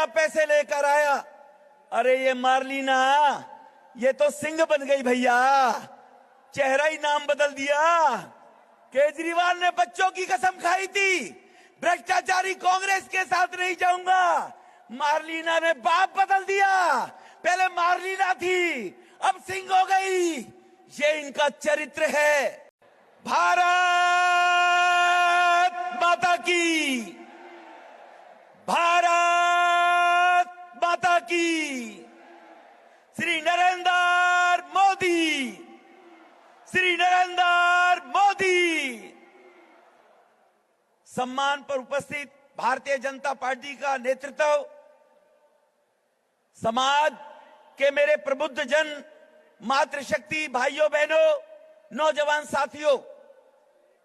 आया, पैसे लेकर आया। अरे ये मार्लिना, ये तो सिंह बन गई भैया, चेहरा ही नाम बदल दिया। केजरीवाल ने बच्चों की कसम खाई थी, भ्रष्टाचारी कांग्रेस के साथ नहीं जाऊंगा। मार्लिना ने बाप बदल दिया, पहले मार्लिना थी, अब सिंह हो गई। ये इनका चरित्र है। भारत माता की, भारत माता की। श्री नरेंद्र मोदी, श्री नरेंद्र मोदी। सम्मान पर उपस्थित भारतीय जनता पार्टी का नेतृत्व, समाज के मेरे प्रबुद्ध जन, मातृशक्ति भाइयों बहनों, नौजवान साथियों,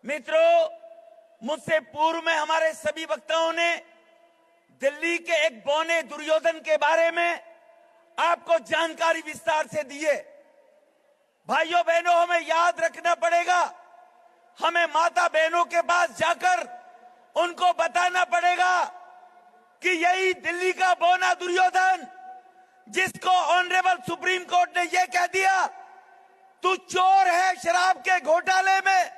मित्रों, मुझसे पूर्व में हमारे सभी वक्ताओं ने दिल्ली के एक बौने दुर्योधन के बारे में आपको जानकारी विस्तार से दी है। भाइयों बहनों, हमें याद रखना पड़ेगा, हमें माता बहनों के पास जाकर उनको बताना पड़ेगा कि यही दिल्ली का बौना दुर्योधन, जिसको ऑनरेबल सुप्रीम कोर्ट ने यह कह दिया तू चोर है शराब के घोटाले में,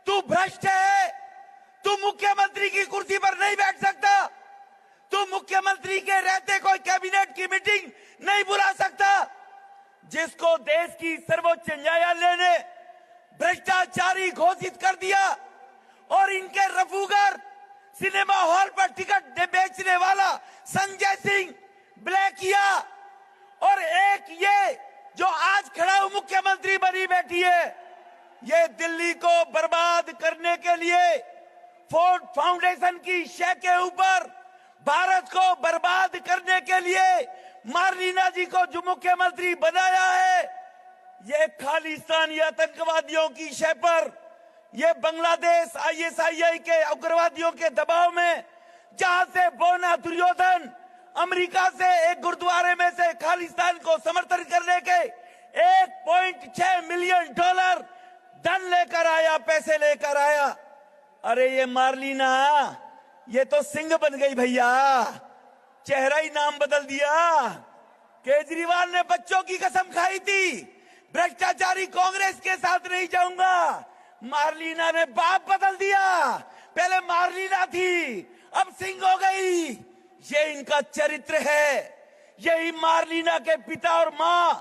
तू भ्रष्ट है, तू मुख्यमंत्री की कुर्सी पर नहीं बैठ सकता, तू मुख्यमंत्री के रहते कोई कैबिनेट की मीटिंग नहीं बुला सकता, जिसको देश की सर्वोच्च न्यायालय ने भ्रष्टाचारी घोषित कर दिया और इनके रफूगर सिनेमा हॉल पर टिकट बेचने वाला संजय सिंह ब्लैकिया और एक ये जो आज खड़ा हुआ मुख्यमंत्री बनी बैठी है, ये दिल्ली को बर्बाद करने के लिए फोर्ड फाउंडेशन की शय के ऊपर भारत को बर्बाद करने के लिए मार्लिना जी को जो मुख्यमंत्री बनाया है, ये खालिस्तानी आतंकवादियों की शय पर, ये बांग्लादेश आईएसआईआई के उग्रवादियों के दबाव में, जहां से बौना दुर्योधन अमेरिका से एक गुरुद्वारे में से खालिस्तान को समर्थन करने के 1.6 मिलियन डॉलर धन लेकर आया, पैसे लेकर आया। अरे ये मार्लिना, ये तो सिंह बन गई भैया, चेहरा ही नाम बदल दिया। केजरीवाल ने बच्चों की कसम खाई थी, भ्रष्टाचारी कांग्रेस के साथ नहीं जाऊंगा। मार्लिना ने बाप बदल दिया, पहले मार्लिना थी, अब सिंह हो गई। ये इनका चरित्र है। यही मार्लिना के पिता और मां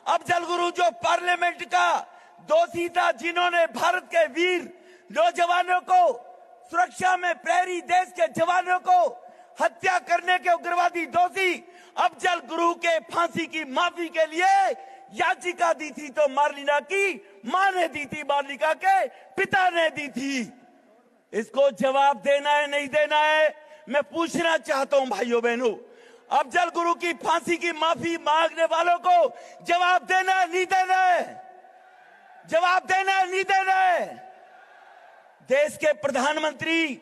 अफजल गुरु, जो पार्लियामेंट का दोषी था, जिन्होंने भारत के वीर नौजवानों को सुरक्षा में प्रहरी, देश के जवानों को हत्या करने के उग्रवादी दोषी अफजल गुरु के फांसी की माफी के लिए याचिका दी थी, तो मार्लिना की मां ने दी थी, मार्लिना के पिता ने दी थी। इसको जवाब देना है नहीं देना है, मैं पूछना चाहता हूं भाइयों बहनों। अफजल गुरु की फांसी की माफी मांगने वालों को जवाब देना है नहीं देना है, जवाब देना है नहीं देना है। देश के प्रधानमंत्री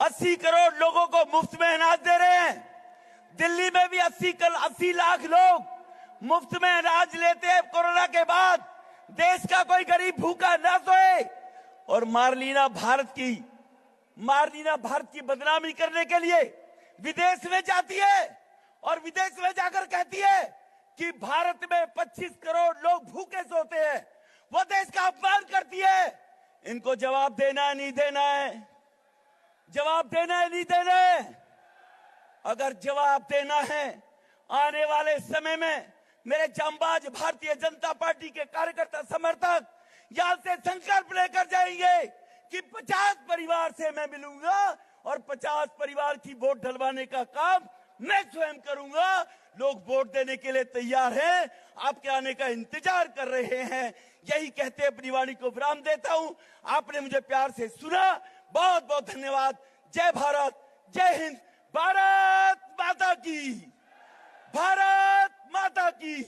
80 करोड़ लोगों को मुफ्त में अनाज दे रहे हैं। दिल्ली में भी 80 लाख लोग मुफ्त में अनाज लेते हैं कोरोना के बाद। देश का कोई गरीब भूखा ना सोए। और मार्लिना भारत की बदनामी करने के लिए विदेश में जाती है और विदेश में जाकर कहती है कि भारत में 25 करोड़ लोग भूखे सोते हैं। वो देश का अपमान करती है। इनको जवाब देना है नहीं देना है, जवाब देना है नहीं देना है। अगर जवाब देना है, आने वाले समय में मेरे जांबाज भारतीय जनता पार्टी के कार्यकर्ता समर्थक यहां से संकल्प लेकर जाएंगे कि 50 परिवार से मैं मिलूंगा और 50 परिवार की वोट डलवाने का काम मैं स्वयं करूंगा। लोग वोट देने के लिए तैयार हैं, आपके आने का इंतजार कर रहे हैं। यही कहते अपनी वाणी को विराम देता हूं। आपने मुझे प्यार से सुना, बहुत बहुत धन्यवाद। जय भारत, जय हिंद, भारत माता की, भारत माता की।